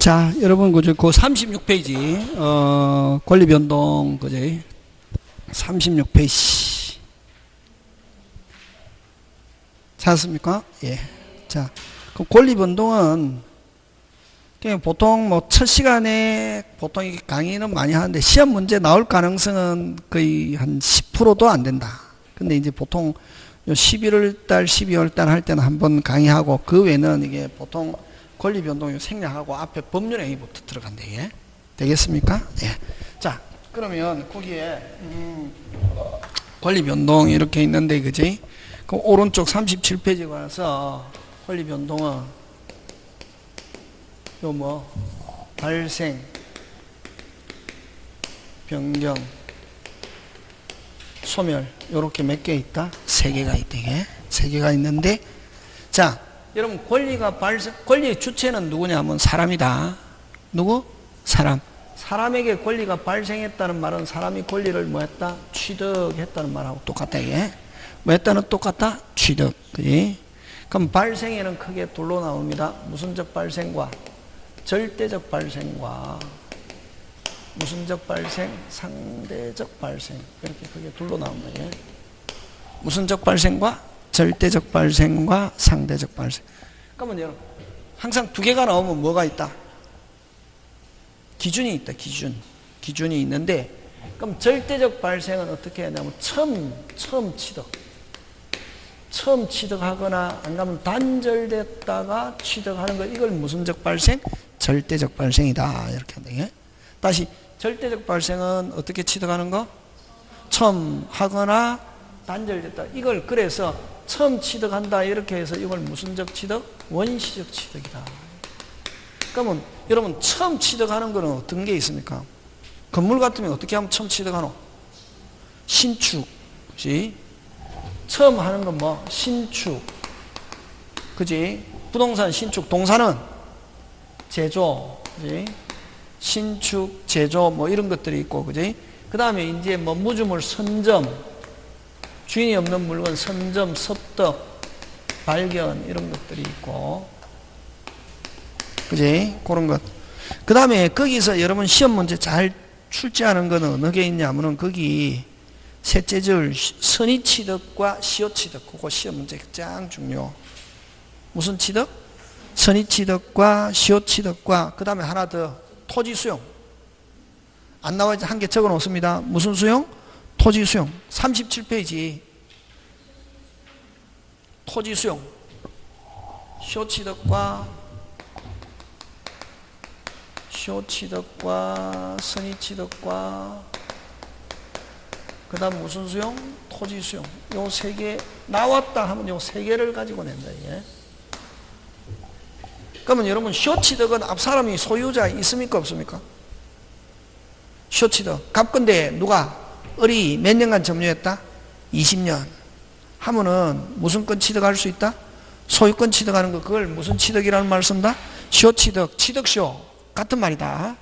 자, 여러분, 그 36페이지, 권리변동, 그지? 36페이지. 찾았습니까? 예. 자, 그 권리변동은, 그냥 보통 뭐, 첫 시간에 보통 이게 강의는 많이 하는데, 시험 문제 나올 가능성은 거의 한 10%도 안 된다. 근데 이제 보통 요 11월 달, 12월 달 할 때는 한번 강의하고, 그 외에는 이게 보통 권리변동이 생략하고 앞에 법률행위부터 들어간대. 예? 되겠습니까? 예. 자, 그러면 거기에 권리변동 이렇게 있는데, 그지? 그 오른쪽 37페이지에 가서 권리변동은 요 뭐 발생, 변경, 소멸 요렇게 몇 개 있다? 3개가 있다. 이게 3개가 있는데, 자, 여러분, 권리가 발생, 권리의 주체는 누구냐면 사람이다. 누구? 사람. 사람에게 권리가 발생했다는 말은 사람이 권리를 뭐 했다? 취득했다는 말하고 똑같다, 이게. 뭐 했다는 똑같다? 취득. 그지? 그럼 발생에는 크게 둘로 나옵니다. 무슨적 발생과 절대적 발생과 무슨적 발생, 상대적 발생. 이렇게 크게 둘로 나옵니다. 예? 무슨적 발생과 절대적 발생과 상대적 발생. 그러면 여러분, 항상 2개가 나오면 뭐가 있다? 기준이 있다, 기준. 기준이 있는데, 그럼 절대적 발생은 어떻게 하냐면, 처음 취득. 처음 취득하거나, 안 가면 단절됐다가 취득하는 거, 이걸 무슨적 발생? 절대적 발생이다. 이렇게 한다. 예? 다시, 절대적 발생은 어떻게 취득하는 거? 처음 하거나, 단절됐다. 이걸 그래서, 처음 취득한다 이렇게 해서 이걸 무슨적 취득? 원시적 취득이다. 그러면 여러분 처음 취득하는 거는 어떤 게 있습니까? 건물 같으면 어떻게 하면 처음 취득하노? 신축, 그지? 처음 하는 건 뭐? 신축, 그지? 부동산 신축, 동사는 제조, 그지? 신축, 제조 뭐 이런 것들이 있고, 그지? 그 다음에 이제 뭐 무주물 선점, 주인이 없는 물건 선점, 섭득, 발견 이런 것들이 있고, 그지? 그런 것. 그 다음에 거기서 여러분 시험 문제 잘 출제하는 거는 어느 게 있냐면은 거기 셋째 줄 선의취득과 시효취득, 그거 시험 문제 가장 중요. 무슨 취득? 선의취득과 시효취득과 그 다음에 하나 더 토지 수용. 안 나와있지? 한 개 적어 놓습니다. 무슨 수용? 토지 수용. 37페이지. 토지 수용. 시효취득과 선의취득과 그 다음 무슨 수용? 토지 수용. 요 3개 나왔다 하면 요 3개를 가지고 낸다. 예. 그러면 여러분 시효취득은 앞 사람이 소유자 있습니까 없습니까? 시효취득. 갑건데 누가? 을이 몇 년간 점유했다? 20년. 하면은 무슨 건 취득할 수 있다? 소유권 취득하는 거, 그걸 무슨 취득이라는 말을 쓴다? 시효취득, 취득시효. 같은 말이다.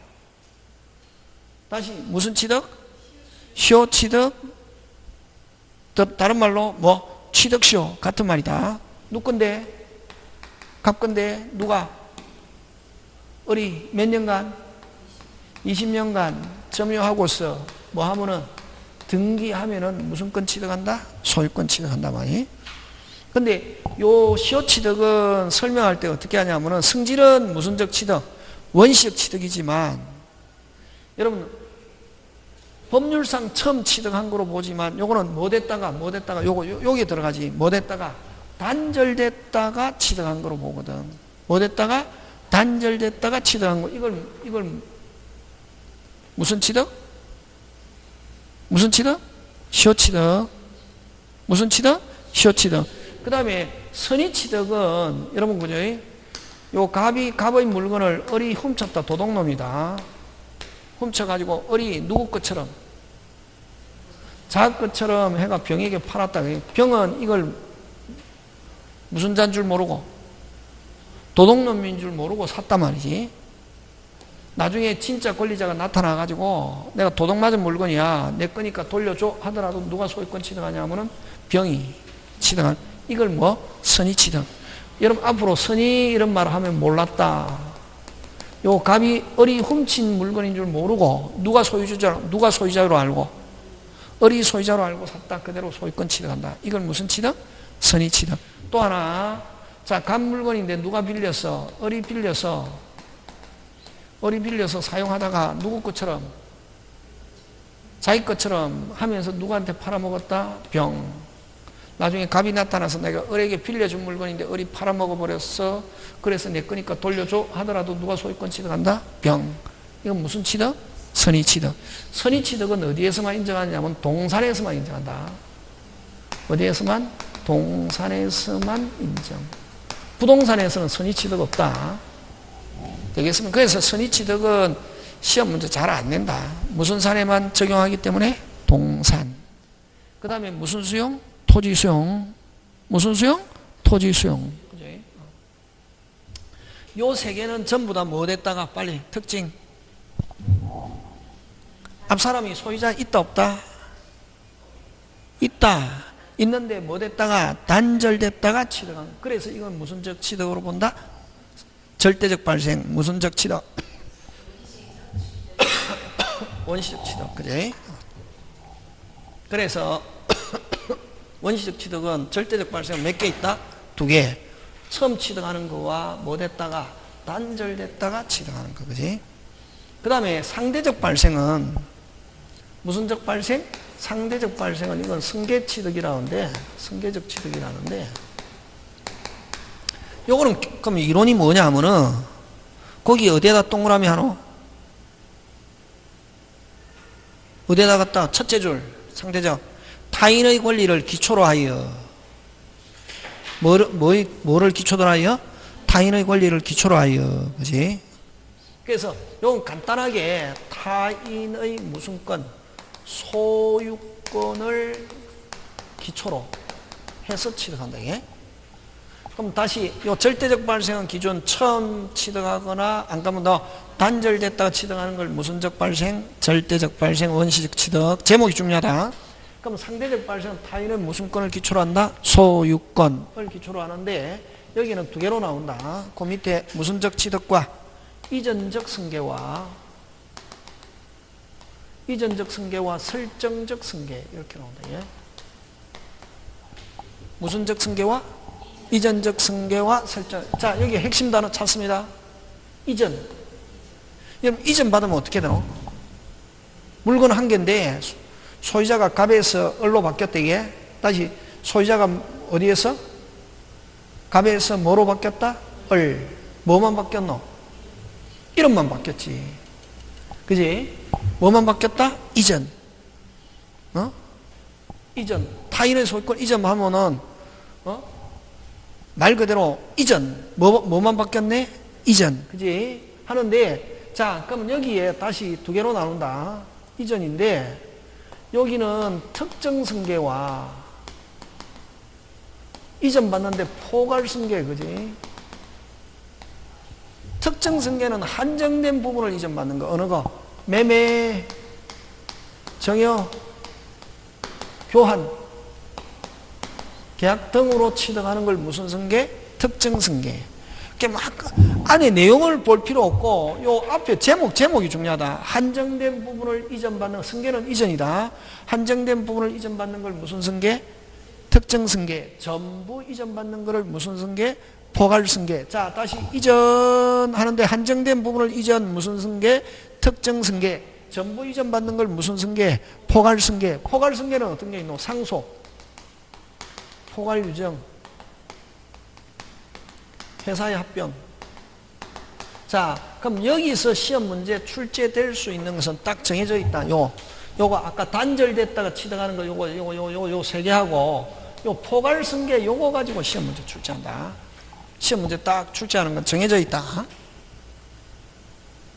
다시, 무슨 취득? 시효취득. 다른 말로 뭐? 취득시효. 같은 말이다. 누구 건데? 갑건데 누가? 을이 몇 년간? 20년간 점유하고서 뭐 하면은 등기하면은 무슨 건 취득한다? 소유권 취득한다 말이. 근데 요 시효취득은 설명할 때 어떻게 하냐면은 성질은 무슨적 취득? 원시적 취득이지만 여러분 법률상 처음 취득한 거로 보지만 요거는 뭐 됐다가 요게 들어가지. 뭐 됐다가 단절됐다가 취득한 거로 보거든. 뭐 됐다가 단절됐다가 취득한 거. 이걸 무슨 취득? 무슨 취득? 시효취득. 무슨 취득? 시효취득. 그 다음에 선의취득은 여러분 그죠? 요 갑의 물건을 을이 훔쳤다. 도둑놈이다. 훔쳐가지고 을이 누구 것처럼 자기 것처럼 해가 병에게 팔았다. 병은 이걸 무슨 자인 줄 모르고 도둑놈인 줄 모르고 샀단 말이지. 나중에 진짜 권리자가 나타나가지고 내가 도둑 맞은 물건이야, 내 거니까 돌려줘 하더라도 누가 소유권 취득하냐 하면은 병이 취득한, 이걸 뭐? 선의 취득. 여러분 앞으로 선의 이런 말을 하면 몰랐다. 요 갑이 을이 훔친 물건인 줄 모르고 누가 소유자로 알고 을이 소유자로 알고 샀다. 그대로 소유권 취득한다. 이걸 무슨 취득? 선의 취득. 또 하나, 자, 갑 물건인데 누가 빌렸어? 을이 빌려서 사용하다가 누구 것처럼 자기 것처럼 하면서 누구한테 팔아먹었다? 병. 나중에 갑이 나타나서 내가 을에게 빌려준 물건인데 을이 팔아먹어버렸어. 그래서 내 거니까 돌려줘 하더라도 누가 소유권 취득한다? 병. 이건 무슨 취득? 선의 취득. 선의 취득은 어디에서만 인정하냐면 동산에서만 인정한다. 어디에서만? 동산에서만 인정. 부동산에서는 선의 취득 없다. 되겠습니까? 그래서 선의 취득은 시험 문제 잘 안 낸다. 무슨 산에만 적용하기 때문에 동산. 그 다음에 무슨 수용? 토지 수용. 무슨 수용? 토지 수용. 그지? 요 세 개는 전부 다 뭐 됐다가 빨리 특징. 앞사람이 소유자 있다 없다? 있다. 있는데 뭐 됐다가 단절됐다가 취득한. 그래서 이건 무슨적 취득으로 본다? 절대적 발생. 무슨적 취득? 원시적 취득. 그지? 그래서 원시적 취득은 절대적 발생 몇 개 있다? 2개. 처음 취득하는 거와 뭐 됐다가 단절됐다가 취득하는 거. 그지? 그 다음에 상대적 발생은 무슨적 발생? 상대적 발생은 이건 승계 취득이라는데, 승계적 취득이라는데, 요거는 그럼 이론이 뭐냐 하면은 거기 어디에다 동그라미 하노? 어디에다 갖다? 첫째 줄 상대적 타인의 권리를 기초로 하여 뭐를 기초로 하여? 타인의 권리를 기초로 하여. 그지? 그래서 요건 간단하게 타인의 무슨 건? 소유권을 기초로 해서 취득한다. 이게? 그럼 다시 요 절대적 발생은 기존 처음 취득하거나 안 가면 너 단절됐다가 취득하는 걸 무슨적 발생? 절대적 발생, 원시적 취득. 제목이 중요하다. 그럼 상대적 발생은 타인의 무슨 권을 기초로 한다? 소유권을 기초로 하는데 여기는 2개로 나온다. 그 밑에 무슨적 취득과 이전적 승계와 설정적 승계 이렇게 나온다. 예? 무슨적 승계와 이전적 승계와 설정. 자, 여기 핵심 단어 찾습니다. 이전. 여러분, 이전 받으면 어떻게 되노? 물건 한 개인데 소유자가 갑에서 을로 바뀌었다. 이게 다시 소유자가 어디에서? 갑에서 뭐로 바뀌었다? 을. 뭐만 바뀌었노? 이름만 바뀌었지. 그지? 뭐만 바뀌었다? 이전. 이전. 타인의 소유권 이전하면은 말 그대로 이전. 뭐만 바뀌었네? 이전. 그지? 하는데, 자, 그럼 여기에 다시 2개로 나눈다. 이전인데, 여기는 특정 승계와 이전 받는데 포괄 승계. 그지? 특정 승계는 한정된 부분을 이전 받는 거. 어느 거? 매매, 정여, 교환, 계약 등으로 취득하는 걸 무슨 승계? 특정 승계. 막 안에 내용을 볼 필요 없고 요 앞에 제목이 중요하다. 한정된 부분을 이전받는 승계는 이전이다. 한정된 부분을 이전받는 걸 무슨 승계? 특정 승계. 전부 이전받는 거를 무슨 승계? 포괄 승계. 자, 다시 이전하는데 한정된 부분을 이전 무슨 승계? 특정 승계. 전부 이전받는 걸 무슨 승계? 포괄 승계. 포괄 승계는 어떤 게 있노? 상속, 포괄 유정, 회사의 합병. 자, 그럼 여기서 시험 문제 출제될 수 있는 것은 딱 정해져 있다. 요거 아까 단절됐다가 취득하는 거 요거 3개 하고 요 포괄 승계 요거 가지고 시험 문제 출제한다. 시험 문제 딱 출제하는 건 정해져 있다.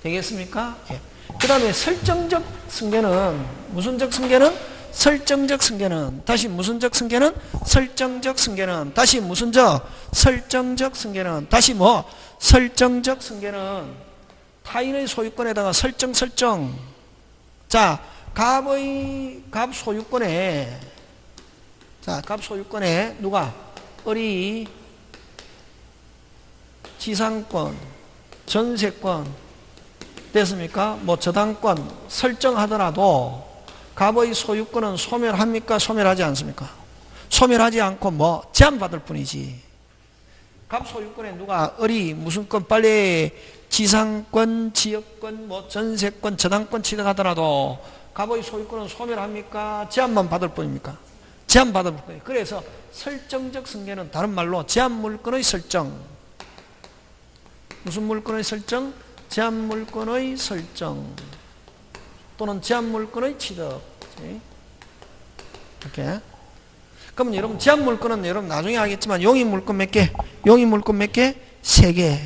되겠습니까? 예. 그 다음에 설정적 승계는 무슨적 승계는? 설정적 승계는 다시 무슨적 승계는? 설정적 승계는 다시 무슨적? 설정적 승계는 다시 뭐? 설정적 승계는 타인의 소유권에다가 설정. 자, 갑 소유권에 누가? 을이 지상권, 전세권, 됐습니까? 뭐 저당권 설정하더라도 갑의 소유권은 소멸합니까? 소멸하지 않습니까? 소멸하지 않고 뭐 제한받을 뿐이지. 갑 소유권에 누가 무슨 권 빨리 지상권, 지역권, 뭐 전세권, 저당권 취득하더라도 갑의 소유권은 소멸합니까? 제한만 받을 뿐입니까? 제한받을 뿐이에요. 그래서 설정적 승계는 다른 말로 제한물권의 설정. 무슨 물권의 설정? 제한물권의 설정 또는 제한물권의 취득. 이렇게. 그러면 여러분 제한물권은 여러분 나중에 하겠지만 용익물권 몇 개? 용익물권 몇 개? 3개.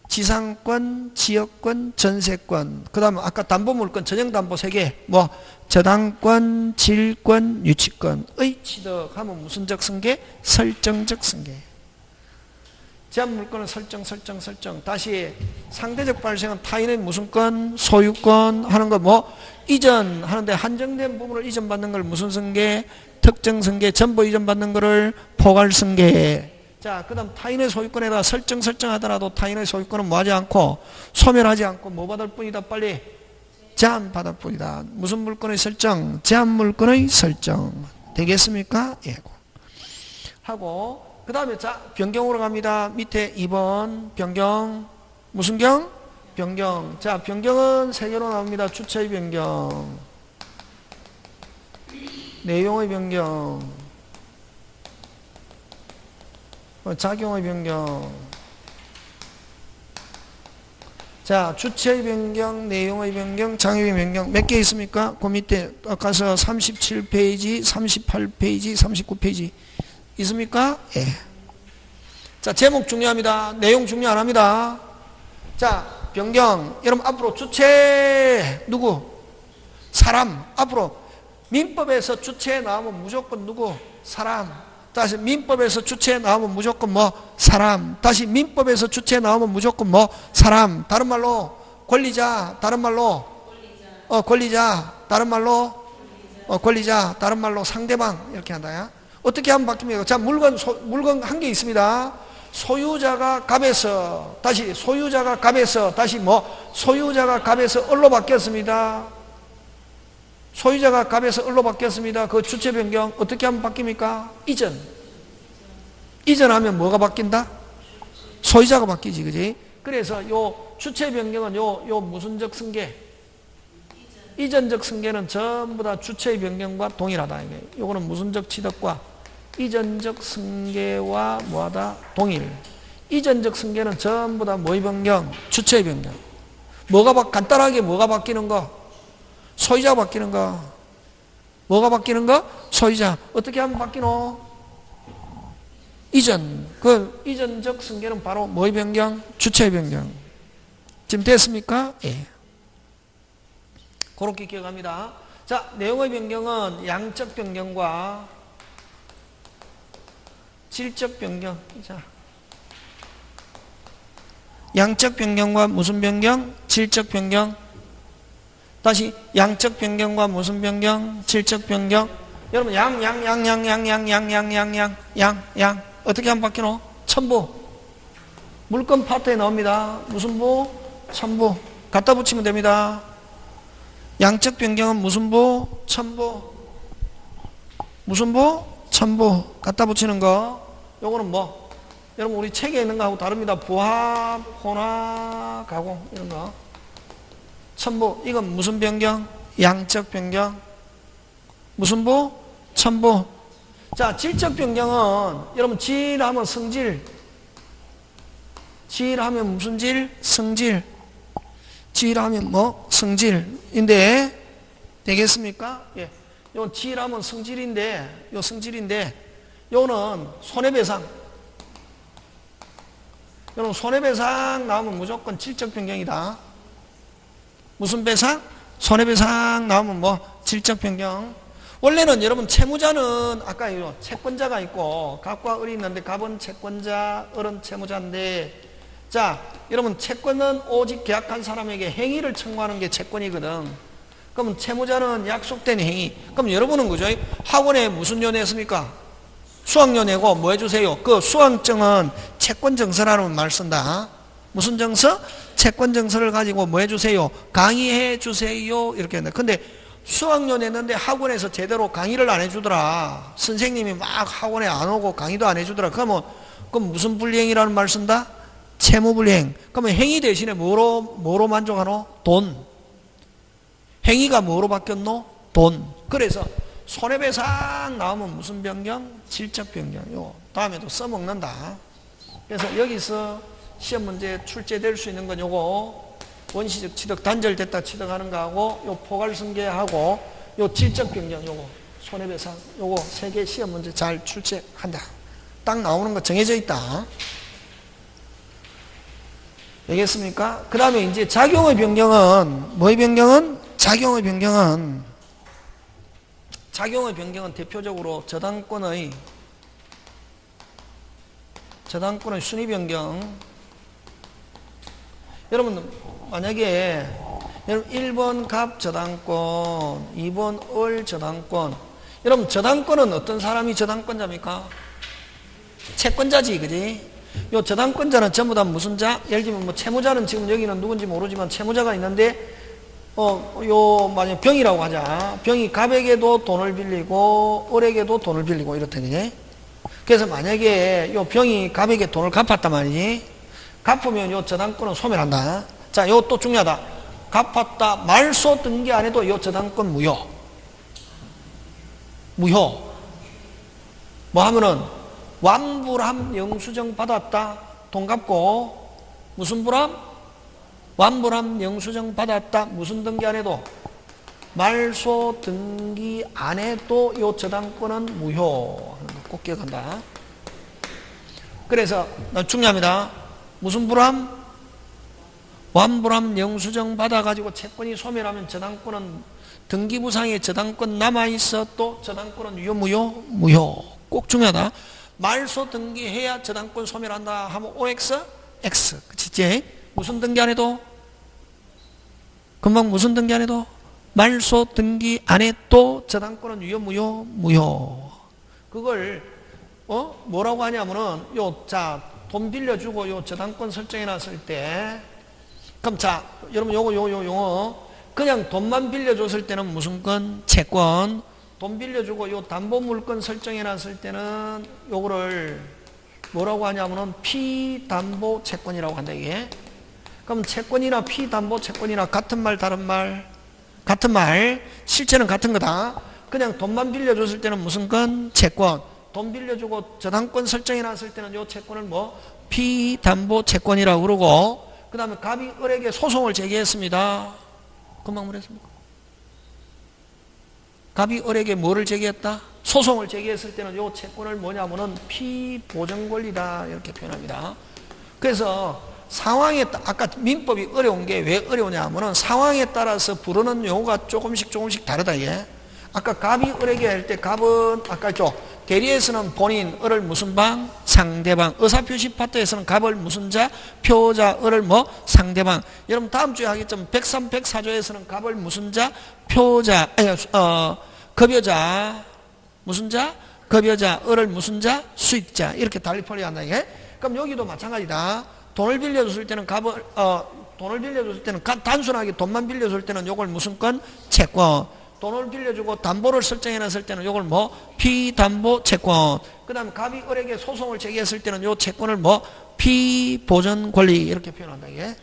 지상권, 지역권, 전세권. 그 다음에 아까 담보물권 전형담보 3개. 뭐 저당권, 질권, 유치권의 취득하면 무슨적 승계? 설정적 승계. 제한물권은 설정. 다시 상대적 발생은 타인의 무슨 권? 소유권 하는 거 뭐 이전하는데 한정된 부분을 이전받는 걸 무슨 승계? 특정 승계. 전부 이전받는 거를 포괄 승계. 자, 그 다음 타인의 소유권에다가 설정하더라도 타인의 소유권은 뭐 하지 않고 소멸하지 않고 뭐 받을 뿐이다? 빨리 제한받을 뿐이다. 무슨 물권의 설정? 제한물권의 설정. 되겠습니까? 예. 하고 그 다음에 자 변경으로 갑니다. 밑에 2번 변경. 무슨 경? 변경. 자 변경은 3개로 나옵니다. 주체의 변경, 내용의 변경, 작용의 변경. 자 주체의 변경, 내용의 변경, 작용의 변경 몇 개 있습니까? 그 밑에 가서 37페이지, 38페이지, 39페이지 있습니까? 예. 자 제목 중요합니다. 내용 중요 안 합니다. 자 변경. 여러분 앞으로 주체 누구? 사람. 앞으로 민법에서 주체에 나오면 무조건 누구? 사람. 다시 민법에서 주체에 나오면 무조건 뭐? 사람. 다시 민법에서 주체에 나오면 무조건 뭐? 사람. 다른 말로 권리자. 다른 말로 권리자. 다른 말로 권리자. 다른 말로 상대방. 이렇게 한다. 어떻게 하면 바뀝니까? 자 물건 한 개 있습니다. 소유자가 갑에서 다시 소유자가 갑에서 다시 뭐? 소유자가 갑에서 을로 바뀌었습니다. 소유자가 갑에서 을로 바뀌었습니다. 그 주체 변경 어떻게 하면 바뀝니까? 이전하면 뭐가 바뀐다? 소유자가 바뀌지, 그지? 그래서 요 주체 변경은 요 무슨적 승계? 이전적 승계는 전부 다 주체의 변경과 동일하다. 요거는 무슨적 취득과 이전적 승계와 뭐하다? 동일. 이전적 승계는 전부 다 뭐의 변경? 주체의 변경. 간단하게 뭐가 바뀌는 거? 소유자가 바뀌는 거. 뭐가 바뀌는 거? 소유자. 어떻게 하면 바뀌노? 이전. 그 이전적 승계는 바로 뭐의 변경? 주체의 변경. 지금 됐습니까? 예. 그렇게 기억합니다. 자, 내용의 변경은 양적 변경과 질적 변경. 자, 양적 변경과 무슨 변경? 질적 변경. 다시 양적 변경과 무슨 변경? 질적 변경. 여러분 양 어떻게 하면 바뀌노? 첨부. 물건 파트에 나옵니다. 무슨 부? 첨부. 갖다 붙이면 됩니다. 양적 변경은 무슨 부? 첨부. 무슨 부? 첨부. 갖다 붙이는 거. 요거는 뭐? 여러분 우리 책에 있는 거하고 다릅니다. 부합, 혼합, 가공 이런 거. 첨부. 이건 무슨 변경? 양적 변경. 무슨 부? 첨부. 자, 질적 변경은 여러분 질하면 성질. 질하면 무슨 질? 성질. 질하면 뭐? 성질인데 되겠습니까? 예. 요 질하면 성질인데 요 성질인데 요는 손해배상. 여러분 손해배상 나오면 무조건 질적 변경이다. 무슨 배상? 손해배상 나오면 뭐? 질적 변경. 원래는 여러분 채무자는 아까 채권자가 있고 갑과 을이 있는데 갑은 채권자, 을은 채무자인데 자 여러분 채권은 오직 계약한 사람에게 행위를 청구하는 게 채권이거든. 그럼 채무자는 약속된 행위. 그럼 여러분은 그죠? 학원에 무슨 연애했습니까? 수학연애고 뭐 해주세요? 그 수학증은 채권증서라는 말 쓴다. 무슨 정서? 채권 정서를 가지고 뭐 해주세요? 강의해 주세요. 이렇게 했는데, 근데 수학료 냈는데 학원에서 제대로 강의를 안 해주더라. 선생님이 막 학원에 안 오고 강의도 안 해주더라. 그러면 그럼 무슨 불이행이라는 말 쓴다? 채무불이행. 그러면 행위 대신에 뭐로 만족하노? 돈. 행위가 뭐로 바뀌었노? 돈. 그래서 손해배상 나오면 무슨 변경? 질적 변경. 요 다음에도 써먹는다. 그래서 여기서 시험 문제 출제될 수 있는 건 요거 원시적 취득 단절됐다 취득하는 거하고 요 포괄승계하고 요 질적 변경 요거 손해배상 요거 세 개 시험 문제 잘 출제한다. 딱 나오는 거 정해져 있다. 알겠습니까? 그 다음에 이제 작용의 변경은 뭐의 변경은? 작용의 변경은 대표적으로 저당권의 순위 변경. 여러분 만약에 1번 갑 저당권, 2번 을 저당권. 여러분 저당권은 어떤 사람이 저당권자입니까? 채권자지, 그지? 요 저당권자는 전부 다 무슨 자? 예를 들면 뭐 채무자는 지금 여기는 누군지 모르지만 채무자가 있는데 만약 병이라고 하자. 병이 갑에게도 돈을 빌리고 을에게도 돈을 빌리고 이렇다니. 그래서 만약에 요 병이 갑에게 돈을 갚았단 말이지. 갚으면 요 저당권은 소멸한다. 자, 요 또 중요하다. 갚았다. 말소 등기 안 해도 요 저당권 무효. 뭐 하면은 완불함 영수증 받았다. 돈 갚고 무슨 불함? 완불함 영수증 받았다. 무슨 등기 안 해도? 말소 등기 안 해도 요 저당권은 무효. 꼭 기억한다. 그래서 중요합니다. 무슨 불함? 완불함 영수증 받아가지고 채권이 소멸하면 저당권은 등기부상에 저당권 남아있어. 또 저당권은 유효 무효. 꼭 중요하다. 말소 등기해야 저당권 소멸한다 하면 OX? X. 그치? 무슨 등기 안 해도? 금방 무슨 등기 안 해도? 말소 등기 안 해도 저당권은 유효 무효. 그걸 뭐라고 하냐면은 돈 빌려주고 요 저당권 설정해 놨을 때, 그럼 여러분 요거 그냥 돈만 빌려줬을 때는 무슨 건? 채권. 돈 빌려주고 요 담보물권 설정해 놨을 때는 요거를 뭐라고 하냐면은 피담보 채권이라고 한다, 이게. 그럼 채권이나 피담보 채권이나 같은 말 다른 말? 같은 말. 실체는 같은 거다. 그냥 돈만 빌려줬을 때는 무슨 건? 채권. 돈 빌려주고 저당권 설정해 놨을 때는 요 채권을 뭐? 피담보 채권이라고 그러고, 그 다음에 갑이 을에게 소송을 제기했습니다. 금방 뭐랬습니까? 갑이 을에게 뭐를 제기했다? 소송을 제기했을 때는 요 채권을 뭐냐면은 피보전권리다 이렇게 표현합니다. 그래서 상황에 아까 민법이 어려운 게 왜 어려우냐 하면은 상황에 따라서 부르는 용어가 조금씩 다르다, 이게. 아까 갑이 을에게 할 때 갑은 아까 있죠. 대리에서는 본인, 을을 무슨 방? 상대방. 의사표시 파트에서는 갑을 무슨 자? 표자, 을을 뭐? 상대방. 여러분 다음 주에 하겠지만 103, 104조에서는 갑을 무슨 자? 표자, 급여자. 무슨 자? 급여자. 을을 무슨 자? 수익자. 이렇게 달리 풀이한다, 이게. 그럼 여기도 마찬가지다. 돈을 빌려줬을 때는 돈을 빌려줬을 때는 단순하게 돈만 빌려줄 때는 요걸 무슨 건? 채권. 돈을 빌려주고 담보를 설정해놨을 때는 요걸 뭐? 피담보 채권. 그 다음에 갑이 을에게 소송을 제기했을 때는 요 채권을 뭐? 피보전 권리 이렇게 표현한다, 이게.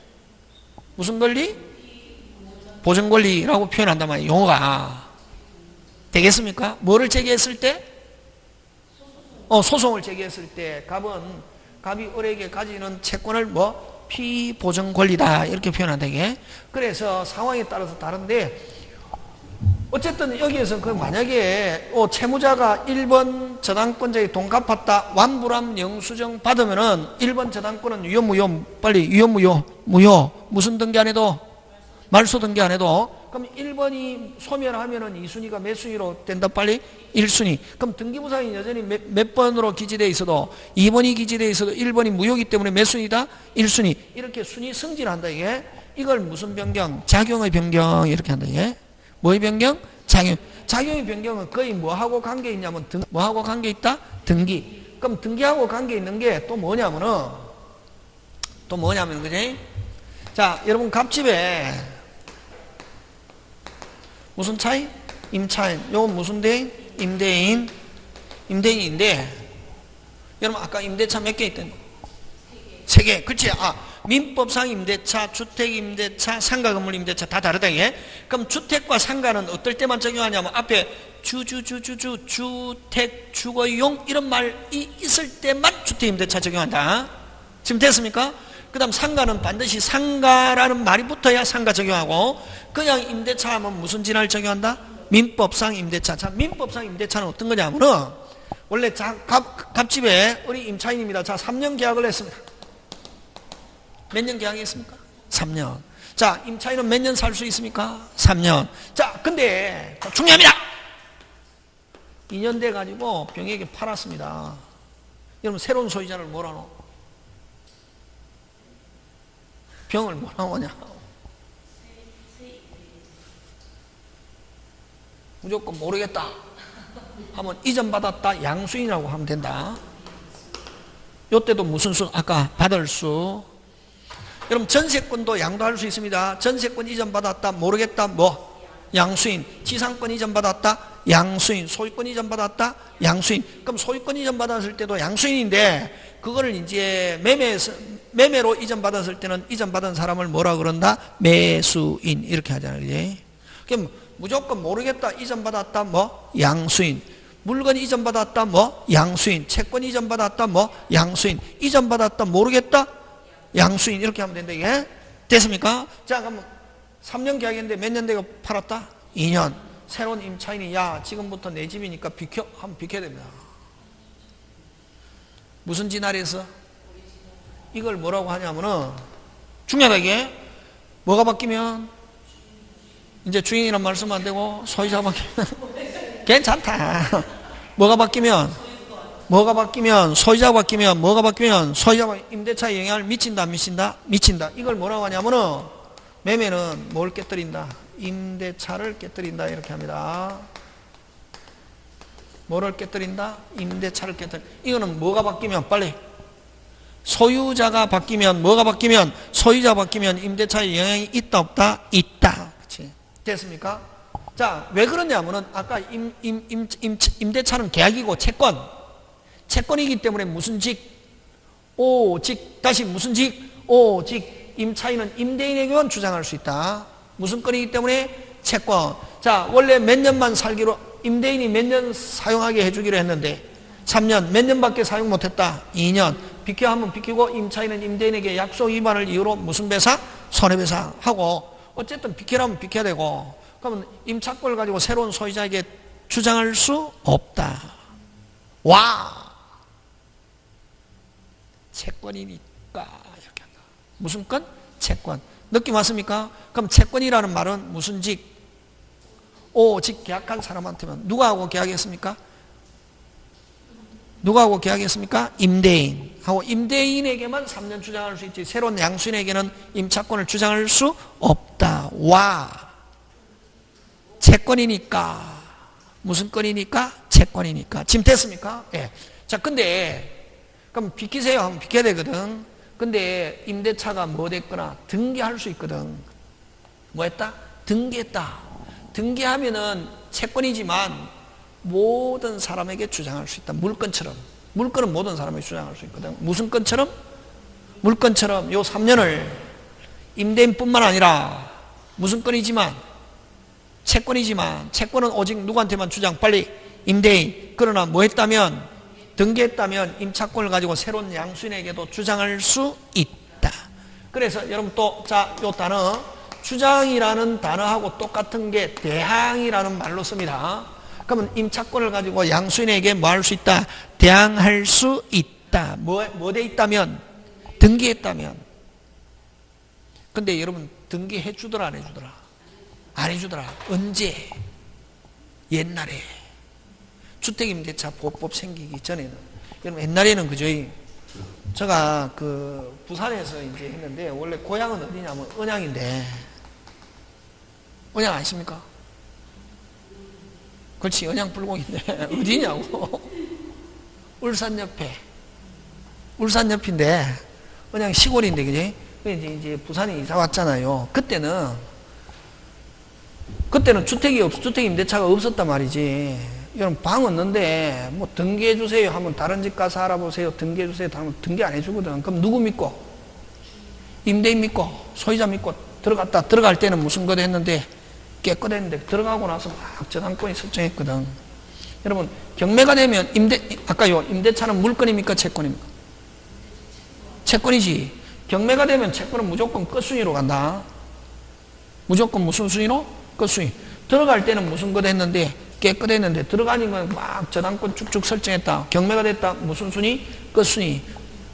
무슨 권리? 보전 권리라고 표현한단 말이에요, 용어가. 되겠습니까? 뭐를 제기했을 때? 소송을 제기했을 때 갑이 을에게 가지는 채권을 뭐? 피보전 권리다 이렇게 표현한다, 이게. 그래서 상황에 따라서 다른데, 어쨌든 여기에서 만약에 채무자가 1번 저당권자의 돈 갚았다 완불함 영수증 받으면은 1번 저당권은 유효 무효. 무슨 등기 안 해도? 말소 등기 안 해도. 그럼 1번이 소멸하면은 2순위가 몇 순위로 된다? 빨리 1순위. 그럼 등기부상이 여전히 몇 번으로 기재되어 있어도 2번이 기재되어 있어도 1번이 무효이기 때문에 몇 순위다? 1순위. 이렇게 순위 승진한다, 이게. 이걸 무슨 변경? 작용의 변경 이렇게 한다, 이게. 뭐의 변경? 작용의 변경은 거의 뭐하고 관계 있냐면 뭐하고 관계 있다? 등기. 그럼 등기하고 관계 있는 게 또 뭐냐면은 또 뭐냐면, 그지? 자, 여러분, 갑집에 무슨 차이? 임차인. 요건 무슨 대인? 임대인. 임대인인데, 여러분, 아까 임대차 몇 개 있던? 3개. 그치? 민법상 임대차, 주택 임대차, 상가 건물 임대차 다 다르다, 이게. 그럼 주택과 상가는 어떨 때만 적용하냐면, 앞에 주택, 주거용, 이런 말이 있을 때만 주택 임대차 적용한다. 지금 됐습니까? 그 다음 상가는 반드시 상가라는 말이 붙어야 상가 적용하고, 그냥 임대차 하면 무슨 진화를 적용한다? 민법상 임대차. 자, 민법상 임대차는 어떤 거냐면은, 원래 갑집에 우리 임차인입니다. 자, 3년 계약을 했습니다. 몇 년 계약했습니까? 3년. 자, 임차인은 몇 년 살 수 있습니까? 3년. 자, 근데 중요합니다. 2년 돼 가지고 병에게 팔았습니다. 여러분, 새로운 소유자를 뭐라노? 병을 뭐라고 하냐? 무조건 모르겠다 하면 이전받았다 양수인이라고 하면 된다. 요때도 무슨 수? 아까 받을 수. 여러분, 전세권도 양도할 수 있습니다. 전세권 이전받았다 모르겠다 뭐? 양수인. 지상권 이전받았다 양수인. 소유권 이전받았다 양수인. 그럼 소유권 이전받았을 때도 양수인인데, 그거를 이제 매매로 이전받았을 때는 이전받은 사람을 뭐라 그런다? 매수인. 이렇게 하잖아요. 그지? 그럼 무조건 모르겠다 이전받았다 뭐? 양수인. 물건 이전받았다 뭐? 양수인. 채권 이전받았다 뭐? 양수인. 이전받았다 모르겠다 양수인. 이렇게 하면 된다, 이게. 됐습니까? 자, 그럼 3년 계약인데 몇 년 되고 팔았다? 2년. 새로운 임차인이, 야, 지금부터 내 집이니까 비켜 하면 비켜야 됩니다. 무슨 진할에서? 이걸 뭐라고 하냐면은, 중요하다, 이게. 뭐가 바뀌면? 이제 주인이란 말 쓰면 안 되고, 소유자가 바뀌면 괜찮다. 뭐가 바뀌면? 뭐가 바뀌면? 소유자가 바뀌면, 뭐가 바뀌면? 소유자가 임대차에 영향을 미친다, 안 미친다? 미친다. 이걸 뭐라고 하냐면은, 매매는 뭘 깨뜨린다? 임대차를 깨뜨린다. 이렇게 합니다. 뭐를 깨뜨린다? 임대차를 깨뜨린다. 이거는 뭐가 바뀌면? 빨리. 소유자가 바뀌면, 뭐가 바뀌면? 소유자가 바뀌면 임대차에 영향이 있다, 없다? 있다. 그렇지? 됐습니까? 자, 왜 그러냐면은, 아까 임대차는 계약이고 채권. 채권이기 때문에 무슨 직? 오직. 다시 무슨 직? 오직. 임차인은 임대인에게만 주장할 수 있다. 무슨 건이기 때문에? 채권. 자, 원래 몇 년만 살기로, 임대인이 몇 년 사용하게 해주기로 했는데 3년. 몇 년밖에 사용 못했다? 2년. 비켜 하면 비키고, 임차인은 임대인에게 약속 위반을 이유로 무슨 배상? 손해배상 하고, 어쨌든 비키라면 비켜야 되고, 그러면 임차권을 가지고 새로운 소유자에게 주장할 수 없다. 와! 채권이니까 이렇게 한다. 무슨 건? 채권. 느낌 왔습니까? 그럼 채권이라는 말은 무슨 직? 오직 계약한 사람한테만. 누가 하고 계약했습니까? 누가 하고 계약했습니까? 임대인 하고, 임대인에게만 3년 주장할 수 있지, 새로운 양수인에게는 임차권을 주장할 수 없다. 와! 채권이니까. 무슨 건이니까? 채권이니까. 지금 됐습니까? 예. 자, 근데 그럼 비키세요 하면 비켜야 되거든. 근데 임대차가 뭐 됐거나 등기할 수 있거든. 뭐 했다? 등기했다. 등기하면은 채권이지만 모든 사람에게 주장할 수 있다. 물건처럼. 물건은 모든 사람에게 주장할 수 있거든. 무슨 건처럼? 물건처럼 요 3년을 임대인뿐만 아니라 무슨 건이지만, 채권이지만, 채권은 오직 누구한테만 주장? 빨리. 임대인. 그러나 뭐 했다면? 등기했다면 임차권을 가지고 새로운 양수인에게도 주장할 수 있다. 그래서 여러분 또, 자, 요 단어, 주장이라는 단어하고 똑같은 게 대항이라는 말로 씁니다. 그러면 임차권을 가지고 양수인에게 뭐 할 수 있다? 대항할 수 있다. 뭐 돼 있다면? 등기했다면. 근데 여러분, 등기해 주더라, 안 해주더라? 안 해주더라. 언제? 옛날에. 주택임대차 보호법 생기기 전에는. 여러분, 옛날에는 그죠? 제가 부산에서 이제 했는데, 원래 고향은 어디냐면 언양인데, 언양 아십니까? 그렇지, 언양 불공인데, 어디냐고. 울산 옆에. 울산 옆인데, 그냥 시골인데, 그지? 이제 부산에 이사 왔잖아요. 그때는 주택 임대차가 없었단 말이지. 여러분, 방 없는데, 뭐, 등기해주세요 하면 다른 집 가서 알아보세요. 등기해주세요 하면 등기 안 해주거든. 그럼 누구 믿고? 임대인 믿고, 소유자 믿고, 들어갈 때는 무슨 것 했는데, 깨끗했는데, 들어가고 나서 막 저당권이 설정했거든. 여러분, 경매가 되면 아까요, 임대차는 물건입니까? 채권입니까? 채권이지. 경매가 되면 채권은 무조건 끝순위로 간다. 무조건 무슨 순위로? 끝순위. 들어갈 때는 무슨 것 했는데, 깨끗했는데, 들어가니까 막 저당권 쭉쭉 설정했다. 경매가 됐다. 무슨 순위? 끝순위.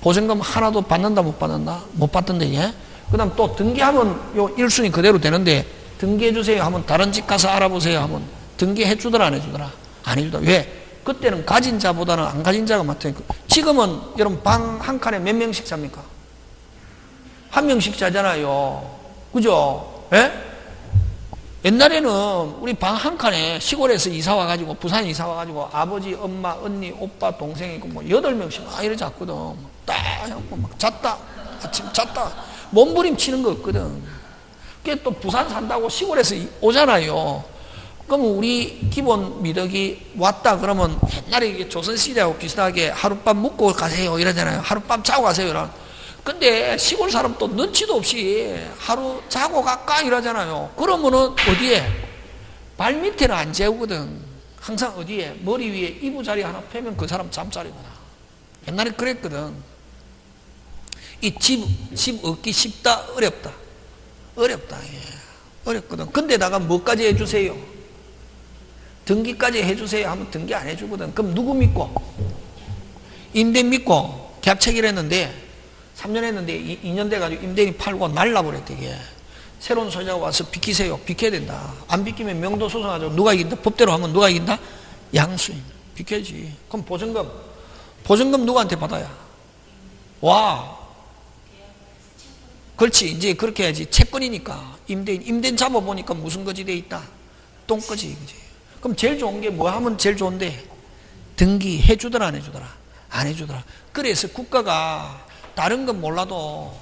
보증금 하나도 받는다, 못 받는다? 못 받던데, 이게. 그 다음 또 등기하면 요 1순위 그대로 되는데, 등기해주세요 하면 다른 집 가서 알아보세요 하면 등기해주더라, 안 해주더라? 안 해주더라. 왜? 그때는 가진 자보다는 안 가진 자가 많다니까. 지금은 여러분 방 한 칸에 몇 명씩 잡니까? 한 명씩 자잖아요. 그죠? 예? 옛날에는 우리 방 한 칸에 시골에서 이사 와가지고, 부산 이사 와가지고, 아버지, 엄마, 언니, 오빠, 동생 있고, 뭐, 8명씩 막 이래 잤거든. 딱 해갖고 막 잤다. 아침 잤다. 몸부림치는 거 없거든. 그게 또 부산 산다고 시골에서 오잖아요. 그럼 우리 기본 미덕이 왔다 그러면 옛날에 이게 조선시대하고 비슷하게 하룻밤 묵고 가세요 이러잖아요. 하룻밤 자고 가세요 이런. 근데 시골 사람 또 눈치도 없이 하루 자고 갈까 이러잖아요. 그러면은 어디에? 발 밑에는 안 재우거든. 항상 어디에? 머리 위에 이부자리 하나 펴면 그 사람 잠자리구나. 옛날에 그랬거든. 이 집 얻기 쉽다 어렵다. 어렵다. 예. 어렵거든. 근데다가 뭐까지 해주세요? 등기까지 해주세요 하면 등기 안 해주거든. 그럼 누구 믿고? 임대인 믿고 계약 체결했는데 3년 했는데 2년 돼가지고 임대인이 팔고 날라버렸대. 이게 새로운 소유자가 와서 비키세요. 비켜야 된다. 안 비키면 명도 소송하죠. 누가 이긴다? 법대로 하면 누가 이긴다? 양수인. 비켜야지. 그럼 보증금 누구한테 받아야? 와. 그렇지. 이제 그렇게 해야지. 채권이니까. 임대인 잡아보니까 무슨 거지 돼 있다? 똥거지. 그지? 그럼 제일 좋은 게 뭐 하면 제일 좋은데? 등기 해주더라 안 해주더라? 안 해주더라. 그래서 국가가 다른 건 몰라도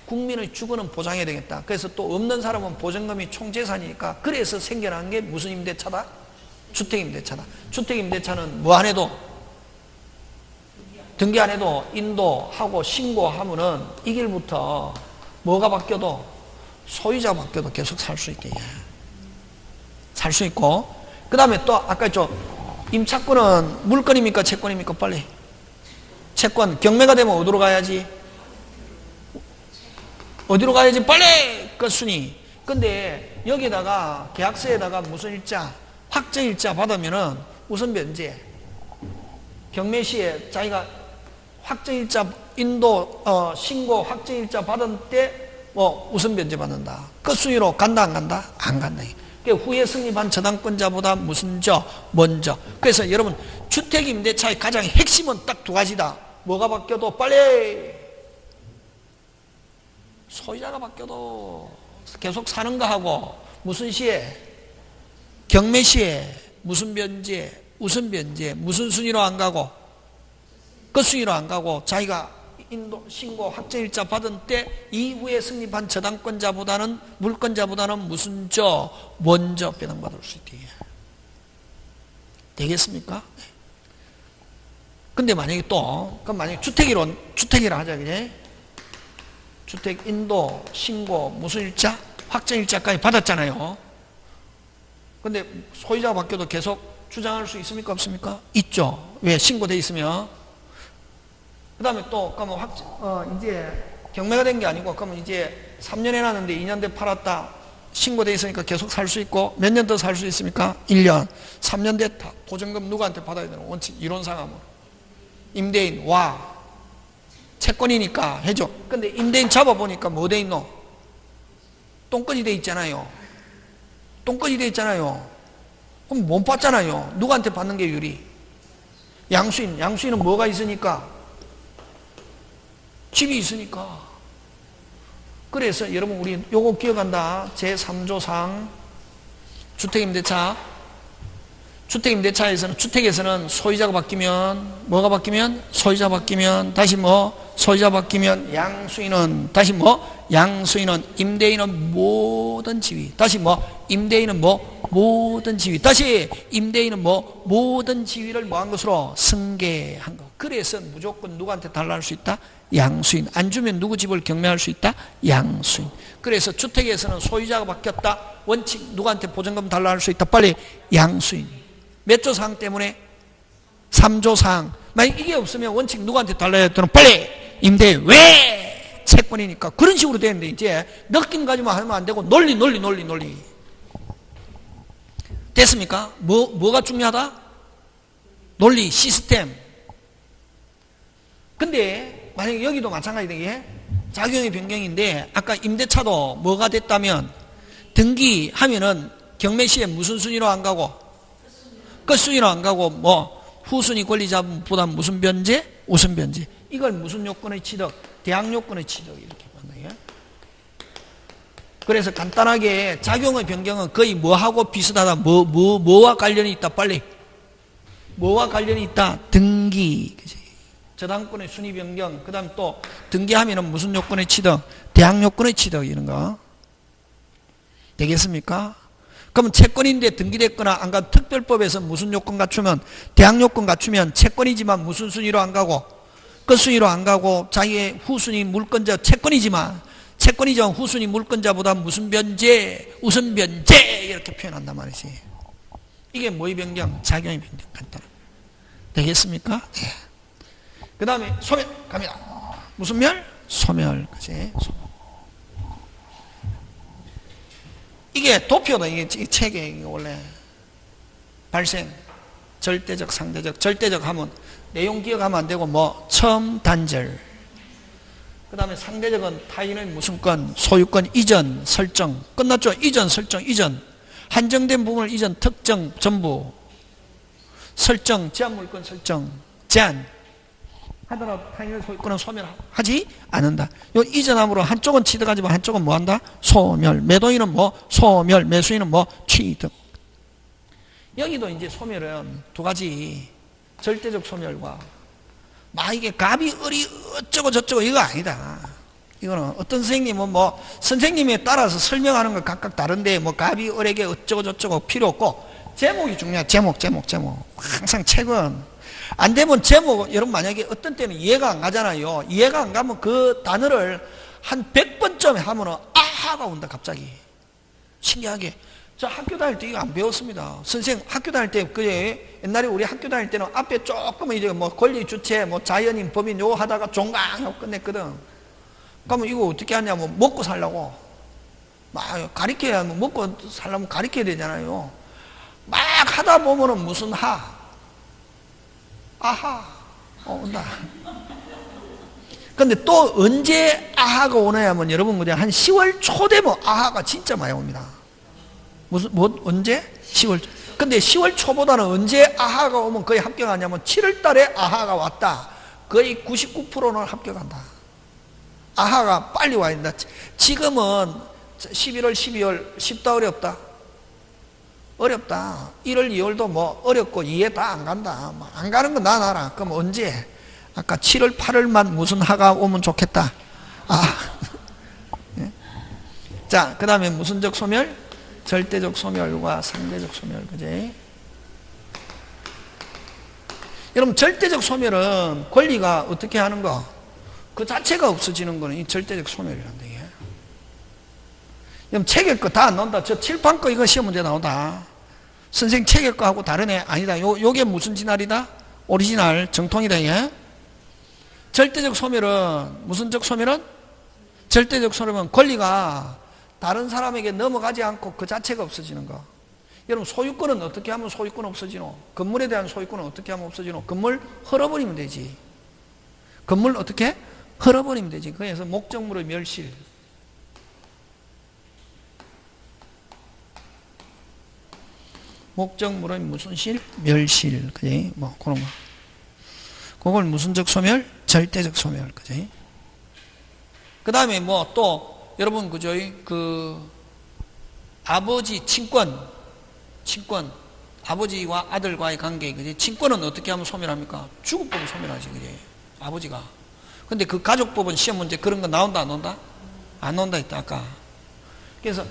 국민의 주거는 보장해야 되겠다. 그래서 또 없는 사람은 보증금이 총재산이니까. 그래서 생겨난 게 무슨 임대차다? 주택임대차다. 주택임대차는 뭐 안 해도, 등기 안 해도 인도하고 신고하면은 이 길부터 뭐가 바뀌어도, 소유자가 바뀌어도 계속 살 수 있게. 살 수 있고. 그 다음에 또 아까 했죠. 임차권은 물건입니까? 채권입니까? 빨리. 채권. 경매가 되면 어디로 가야지? 어디로 가야지? 빨리! 끝순위. 근데 여기다가 계약서에다가 무슨 일자? 확정일자 받으면은 우선 변제. 경매 시에 자기가 확정일자 신고 확정일자 받은 때 우선 변제 받는다. 끝순위로 간다 안 간다? 안 간다. 후에 승립한 저당권자보다 무슨 먼저. 그래서 여러분 주택임대차의 가장 핵심은 딱 두 가지다. 뭐가 바뀌어도 빨리 소유자가 바뀌어도 계속 사는 거 하고, 무슨 시에? 경매 시에 무슨 변제, 우선 변제, 무슨 순위로 안 가고? 끝순위로 안 가고 자기가 신고 확정일자 받은 때 이후에 승립한 저당권자보다는 물권자보다는 무슨 먼저 배당받을 수 있게 되겠습니까? 근데 만약에 그럼 만약에 주택이라 하자, 그지? 주택 인도, 신고, 무슨 일자? 확정일자까지 받았잖아요. 근데 소유자가 바뀌어도 계속 주장할 수 있습니까? 없습니까? 있죠. 왜? 신고돼 있으면. 그 다음에 또, 그러면 이제 경매가 된 게 아니고, 그러면 이제 3년 해놨는데 2년 돼 팔았다. 신고돼 있으니까 계속 살 수 있고, 몇 년 더 살 수 있습니까? 1년. 3년 됐다. 보증금 누구한테 받아야 되는 원칙, 이론상 하면. 임대인, 와. 채권이니까 해줘. 근데 임대인 잡아보니까 뭐 돼 있노? 똥건이 돼 있잖아요. 똥건이 돼 있잖아요. 그럼 못 받잖아요. 누구한테 받는 게 유리? 양수인. 양수인은 뭐가 있으니까? 집이 있으니까. 그래서 여러분 우리 요거 기억한다. 제3조상 주택임대차 주택임대차에서는, 주택에서는 소유자가 바뀌면, 뭐가 바뀌면? 소유자 바뀌면, 다시 뭐? 소유자 바뀌면, 양수인은, 다시 뭐? 양수인은, 임대인은 모든 지위. 다시 뭐? 임대인은 뭐? 모든 지위. 다시, 임대인은 뭐? 모든 지위를 뭐 한 것으로? 승계한 것. 그래서 무조건 누구한테 달라할 수 있다? 양수인. 안 주면 누구 집을 경매할 수 있다? 양수인. 그래서 주택에서는 소유자가 바뀌었다. 원칙 누구한테 보증금 달라할 수 있다? 빨리 양수인. 몇 조 사항 때문에? 3조 사항. 만약 이게 없으면 원칙 누구한테 달라야 했더니 빨리 임대. 왜? 채권이니까. 그런 식으로 되는데 이제 느낌 가지만 하면 안 되고 논리. 됐습니까? 뭐가 중요하다? 논리, 시스템. 근데 만약에 여기도 마찬가지다. 이게 작용의 변경인데 아까 임대차도 뭐가 됐다면 등기하면은 경매시에 무슨 순위로 안 가고? 끝순위로 안 가고 뭐 후순위 권리자보다 무슨 변제? 우선 변제. 이걸 무슨 요건의 취득? 대항 요건의 취득 이렇게 만나요. 그래서 간단하게 작용의 변경은 거의 뭐하고 비슷하다. 뭐와 관련이 있다. 빨리. 뭐와 관련이 있다? 등기. 그치? 저당권의 순위 변경. 그 다음 또 등기하면은 무슨 요건의 취득? 대항 요건의 취득 이런 거. 되겠습니까? 그러면 채권인데 등기됐거나 안 가도 특별법에서 무슨 요건 갖추면 대항 요건 갖추면 채권이지만 무슨 순위로 안 가고 끝순위로 안 가고 자기의 후순위 물권자 채권이지만 후순위 물권자보다 무슨 변제 우선 변제 이렇게 표현한단 말이지. 이게 뭐의 변경? 작용의 변경. 간단한. 되겠습니까? 네. 그 다음에 소멸 갑니다. 무슨 멸? 소멸. 그치? 이게 도표다. 이게 책에 원래 발생 절대적 상대적 절대적 하면 내용 기억하면 안 되고 뭐 처음 단절 그 다음에 상대적은 타인의 무슨 건 소유권 이전 설정 끝났죠. 이전 설정 이전 한정된 부분을 이전 특정 전부 설정 제한 물권 설정 제한 하더라도 타인의 소유권은 소멸하지 않는다. 요 이전함으로 한쪽은 취득하지만 한쪽은 뭐 한다? 소멸. 매도인은 뭐? 소멸. 매수인은 뭐? 취득. 여기도 이제 소멸은 두 가지. 절대적 소멸과 막 이게 갑이 을이 어쩌고 저쩌고 이거 아니다. 이거는 어떤 선생님은 뭐 선생님에 따라서 설명하는 건 각각 다른데 뭐 갑이 을에게 어쩌고 저쩌고 필요 없고 제목이 중요해. 제목. 항상 책은 안 되면 제목, 여러분 만약에 어떤 때는 이해가 안 가잖아요. 이해가 안 가면 그 단어를 한 100번쯤 하면은 아하가 온다, 갑자기. 신기하게. 저 학교 다닐 때 이거 안 배웠습니다. 선생님, 학교 다닐 때, 그게 옛날에 우리 학교 다닐 때는 앞에 조금 이제 뭐 권리 주체, 뭐 자연인, 법인 요거 하다가 종강하고 끝냈거든. 그러면 이거 어떻게 하냐면 먹고 살려고. 막 가르쳐야 하면 먹고 살려면 가르쳐야 되잖아요. 막 하다 보면은 무슨 아하, 온다. 근데 또 언제 아하가 오냐 하면 여러분 그냥 한 10월 초 되면 아하가 진짜 많이 옵니다. 언제? 10월. 근데 10월 초보다는 언제 아하가 오면 거의 합격하냐면 7월 달에 아하가 왔다. 거의 99%는 합격한다. 아하가 빨리 와야 된다. 지금은 11월, 12월 쉽다 어렵다? 어렵다. 1월, 2월도 뭐 어렵고 이해 다 안 간다. 안 가는 건 난 알아. 그럼 언제? 아까 7월, 8월만 무슨 하가 오면 좋겠다. 예? 자, 그 다음에 무슨적 소멸? 절대적 소멸과 상대적 소멸. 그지? 여러분, 절대적 소멸은 권리가 어떻게 하는 거? 그 자체가 없어지는 거는 이 절대적 소멸이란다. 여러분, 책에 거 다 안 나온다. 저 칠판 거 이거 시험 문제 나온다. 선생 책에 거 하고 다르네. 아니다. 요게 무슨 진할이다? 오리지널, 정통이다. 예? 절대적 소멸은, 무슨적 소멸은? 절대적 소멸은 권리가 다른 사람에게 넘어가지 않고 그 자체가 없어지는 거. 여러분, 소유권은 어떻게 하면 소유권 없어지노? 건물에 대한 소유권은 어떻게 하면 없어지노? 건물 헐어버리면 되지. 건물 어떻게? 헐어버리면 되지. 그래서 목적물의 멸실. 목적물의 무슨 실? 멸실. 그지? 뭐, 그런 거. 그걸 무슨적 소멸? 절대적 소멸. 그지? 그 다음에 뭐 또, 여러분, 그죠? 아버지 친권. 아버지와 아들과의 관계, 그지? 친권은 어떻게 하면 소멸합니까? 주급법은 소멸하지, 그지? 아버지가. 근데 그 가족법은 시험 문제 그런 거 나온다, 안 나온다? 안 나온다 했다, 아까. 그래서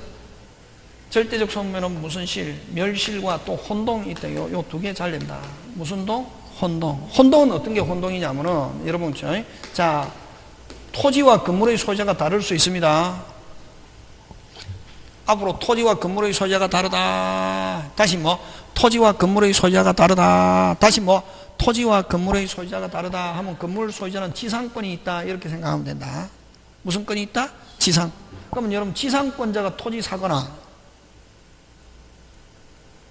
절대적 소멸은 무슨 실, 멸실과 또 혼동이 있다. 요 두 개 잘 낸다. 무슨 동? 혼동. 혼동은 어떤 게 혼동이냐면은, 여러분, 자, 토지와 건물의 소유자가 다를 수 있습니다. 앞으로 토지와 건물의 소유자가 다르다. 다시 뭐? 토지와 건물의 소유자가 다르다. 다시 뭐? 토지와 건물의 소유자가 다르다 하면 건물 소유자는 지상권이 있다. 이렇게 생각하면 된다. 무슨 권이 있다? 지상. 그러면 여러분 지상권자가 토지 사거나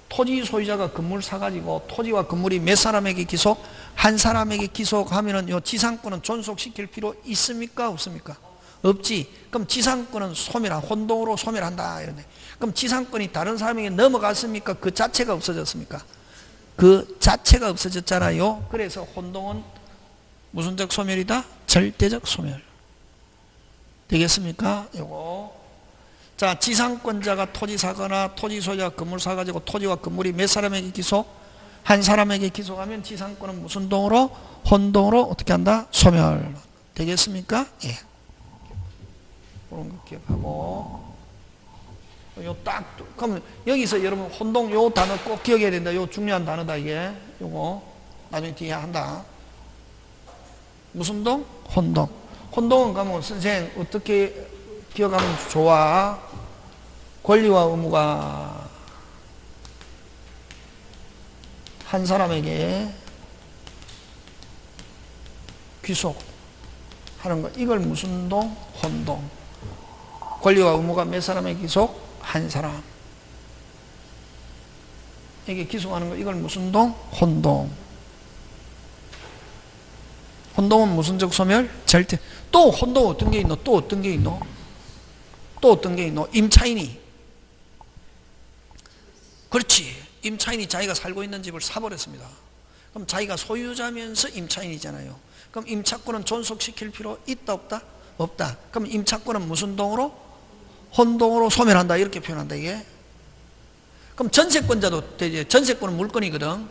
토지 소유자가 건물 사가지고 토지와 건물이 몇 사람에게 기속? 한 사람에게 기속하면은 요 지상권은 존속시킬 필요 있습니까? 없습니까? 없지. 그럼 지상권은 혼동으로 소멸한다. 이러네. 그럼 지상권이 다른 사람에게 넘어갔습니까? 그 자체가 없어졌습니까? 그 자체가 없어졌잖아요. 그래서 혼동은 무슨적 소멸이다? 절대적 소멸. 되겠습니까? 요거. 자, 지상권자가 토지 사거나 토지 소유자가 건물 사가지고 토지와 건물이 몇 사람에게 기속? 한 사람에게 기속하면 지상권은 무슨 동으로? 혼동으로 어떻게 한다? 소멸. 되겠습니까? 예. 그런 거 기억하고. 그러면 여기서 여러분 혼동 요 단어 꼭 기억해야 된다. 요 중요한 단어다, 이게. 요거. 나중에 뒤에 한다. 무슨 동? 혼동. 혼동은 그러면 선생 어떻게 기억하면 좋아? 권리와 의무가 한 사람에게 귀속하는 거. 이걸 무슨 동? 혼동. 권리와 의무가 몇 사람에게 귀속? 한 사람. 이게 기속하는 거. 이걸 무슨 동? 혼동. 혼동은 무슨적 소멸? 절대. 또 혼동 어떤 게 있노? 또 어떤 게 있노? 또 어떤 게 있노? 임차인이. 그렇지. 임차인이 자기가 살고 있는 집을 사버렸습니다. 그럼 자기가 소유자면서 임차인이잖아요. 그럼 임차권은 존속시킬 필요 있다, 없다? 없다. 그럼 임차권은 무슨 동으로? 혼동으로 소멸한다. 이렇게 표현한다, 이게. 그럼 전세권자도 되지. 전세권은 물건이거든.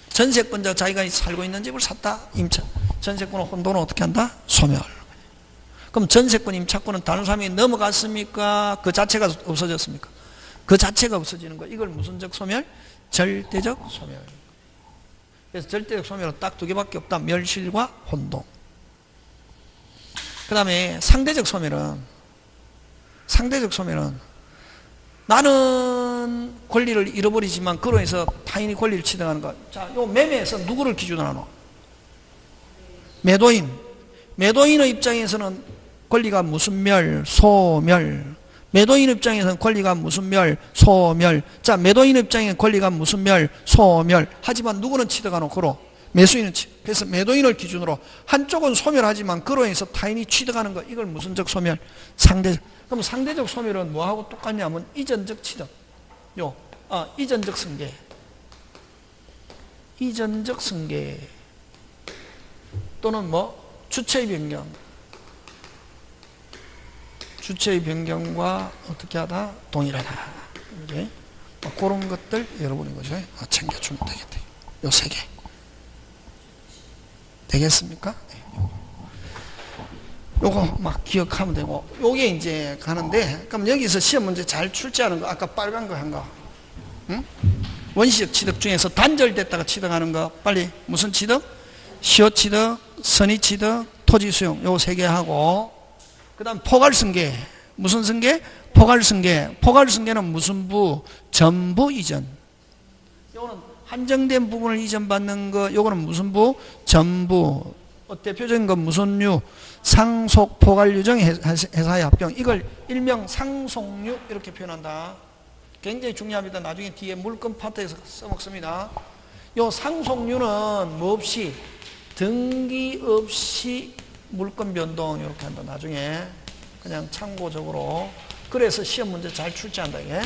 전세권자 자기가 살고 있는 집을 샀다. 전세권은 혼동으로 어떻게 한다? 소멸. 그럼 전세권, 임차권은 다른 사람이 넘어갔습니까? 그 자체가 없어졌습니까? 그 자체가 없어지는 거. 이걸 무슨적 소멸? 절대적 소멸. 그래서 절대적 소멸은 딱 두 개밖에 없다. 멸실과 혼동. 그 다음에 상대적 소멸은 나는 권리를 잃어버리지만 그로 해서 타인이 권리를 취득하는 것. 자, 요 매매에서 누구를 기준으로 하노? 매도인. 매도인의 입장에서는 권리가 무슨 멸? 소멸. 매도인 입장에서는 권리가 무슨 멸? 소멸. 자, 매도인 입장에는 권리가 무슨 멸? 소멸. 하지만 누구는 취득하노? 그로. 매수인은 그래서 매도인을 기준으로 한쪽은 소멸하지만 그로 인해서 타인이 취득하는 거. 이걸 무슨적 소멸? 상대적. 그럼 상대적 소멸은 뭐하고 똑같냐면 이전적 취득. 이전적 승계. 이전적 승계. 또는 뭐? 주체의 변경. 주체의 변경과 어떻게 하다? 동일하다. 이제 그런 것들 여러분이 그죠? 챙겨주면 되겠다. 요 세 개. 되겠습니까? 요거 막 기억하면 되고, 요게 이제 가는데, 그럼 여기서 시험 문제 잘 출제하는 거, 아까 빨간 거 한 거. 응? 원시적 취득 중에서 단절됐다가 취득하는 거, 빨리. 무슨 취득? 시효 취득, 선의 취득, 토지 수용. 요 세 개 하고, 그 다음 포괄승계. 무슨 승계? 포괄승계. 포괄승계는 무슨 부? 전부 이전. 요거는 한정된 부분을 이전받는 거. 요거는 무슨 부? 전부. 대표적인 건 무슨 유? 상속 포괄유정 회사의 합병. 이걸 일명 상속유 이렇게 표현한다. 굉장히 중요합니다. 나중에 뒤에 물건 파트에서 써먹습니다. 요 상속유는 뭐 없이 등기 없이 물건 변동 이렇게 한다. 나중에 그냥 참고적으로. 그래서 시험 문제 잘 출제한다. 이게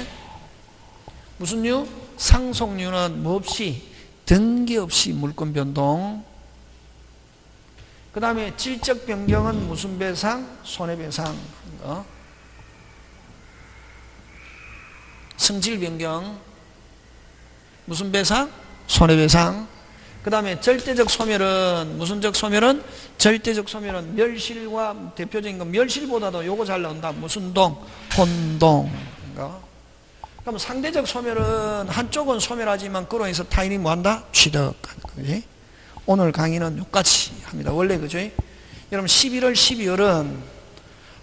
무슨 유? 상속유는 뭐 없이 등기 없이 물건 변동. 그 다음에 질적 변경은 무슨 배상? 손해배상. 성질 변경. 무슨 배상? 손해배상. 그 다음에 절대적 소멸은 무슨 적 소멸은? 절대적 소멸은 멸실과 대표적인 건 멸실보다도 요거 잘 나온다. 무슨 동? 혼동. 그럼 상대적 소멸은 한쪽은 소멸하지만 그로 인해서 타인이 뭐한다? 취득하는 거지. 오늘 강의는 여기까지 합니다. 원래 그죠? 여러분 11월 12월은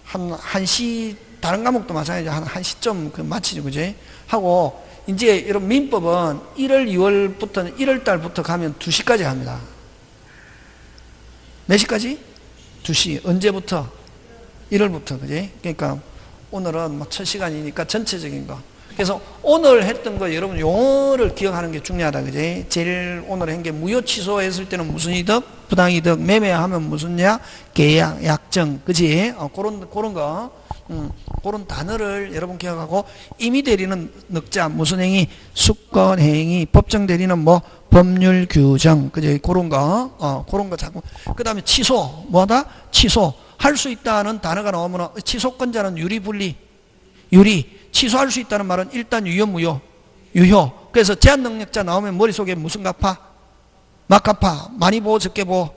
한 1시 다른 과목도 마찬가지죠. 한 1시쯤 그 마치죠. 그죠? 하고 이제 여러분 민법은 1월 2월부터 1월 달부터 가면 2시까지 합니다. 몇 시까지? 2시. 언제부터? 1월부터. 그지? 그러니까 오늘은 뭐 첫 시간이니까 전체적인 거. 그래서 오늘 했던 거 여러분 용어를 기억하는 게 중요하다. 그지? 제일 오늘 한 게 무효 취소했을 때는 무슨 이득? 부당이득. 매매하면 무슨냐? 계약, 약정. 그지? 그런 거. 그런 단어를 여러분 기억하고, 임의 대리는 늑자, 무슨 행위? 수권 행위. 법정 대리는 뭐? 법률 규정. 그지? 그런 거. 그런 거 자꾸. 그 다음에 취소. 뭐다? 취소. 할 수 있다는 단어가 나오면 취소권자는 유리, 분리. 유리. 취소할 수 있다는 말은 일단 유효, 무효? 유효. 그래서 제한 능력자 나오면 머릿속에 무슨 갚아? 막 갚아. 많이 보호, 적게 보호?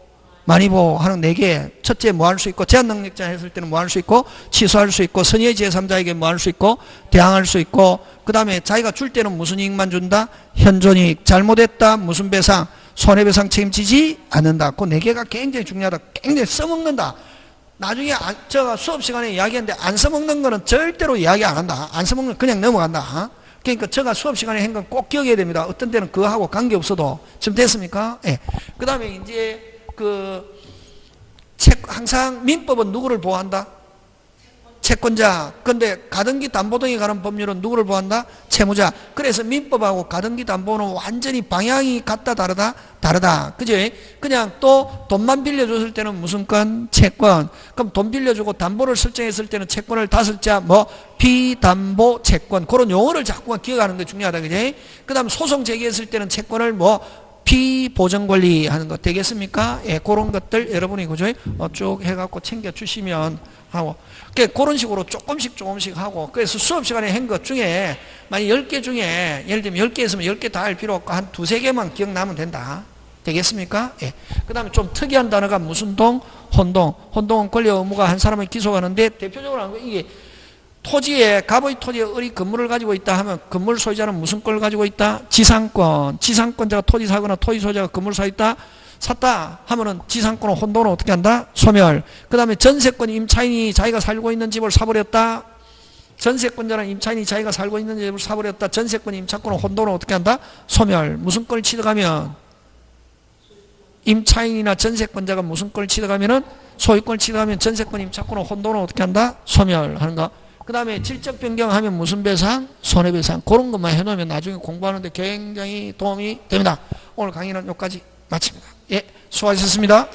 많이 보호 하는 4개. 첫째 뭐 할 수 있고, 제한 능력자 했을 때는 뭐 할 수 있고, 취소할 수 있고, 선의의 제3자에게 뭐 할 수 있고, 대항할 수 있고, 그 다음에 자기가 줄 때는 무슨 이익만 준다? 현존이익. 잘못했다? 무슨 배상? 손해배상 책임지지 않는다. 그 4개가 굉장히 중요하다. 굉장히 써먹는다. 나중에 제가 수업 시간에 이야기했는데 안 써먹는 거는 절대로 이야기 안 한다. 안 써먹는 거 그냥 넘어간다. 그러니까 제가 수업 시간에 한 건 꼭 기억해야 됩니다. 어떤 때는 그거하고 관계없어도. 지금 됐습니까? 예. 그 다음에 이제 항상 민법은 누구를 보호한다? 채권자. 근데 가등기 담보등에 관한 법률은 누구를 보호한다? 채무자. 그래서 민법하고 가등기 담보는 완전히 방향이 같다 다르다? 다르다. 그죠? 그냥 또 돈만 빌려줬을 때는 무슨 건? 채권. 그럼 돈 빌려주고 담보를 설정했을 때는 채권을 다섯자 뭐? 비담보 채권. 그런 용어를 자꾸만 기억하는 게 중요하다. 그죠? 그 다음 소송 제기했을 때는 채권을 뭐? 피보정 권리 하는 거 되겠습니까? 예, 그런 것들 여러분이 그죠? 쭉 해갖고 챙겨주시면 하고. 그런 식으로 조금씩 하고. 그래서 수업 시간에 한 것 중에, 만약 10개 중에, 예를 들면 10개 있으면 10개 다 할 필요 없고, 한 2-3개만 기억나면 된다. 되겠습니까? 예. 그 다음에 좀 특이한 단어가 무슨 동? 혼동. 혼동은 권리 의무가 한 사람을 기소하는데, 대표적으로 하는 거, 이게 토지에, 갑의 토지에 을이 건물을 가지고 있다 하면 건물 소유자는 무슨 걸 가지고 있다? 지상권. 지상권자가 토지 사거나 토지 소유자가 건물 샀다 하면은 지상권은 혼동은 어떻게 한다? 소멸. 그 다음에 전세권 임차인이 자기가 살고 있는 집을 사버렸다. 전세권자는 임차인이 자기가 살고 있는 집을 사버렸다. 전세권 임차권은 혼동은 어떻게 한다? 소멸. 무슨 걸 취득하면? 임차인이나 전세권자가 무슨 걸 취득하면은 소유권을 취득하면 전세권 임차권은 혼동은 어떻게 한다? 소멸하는 거. 그 다음에 질적 변경하면 무슨 배상? 손해배상. 그런 것만 해놓으면 나중에 공부하는데 굉장히 도움이 됩니다. 오늘 강의는 여기까지 마칩니다. 예, 수고하셨습니다.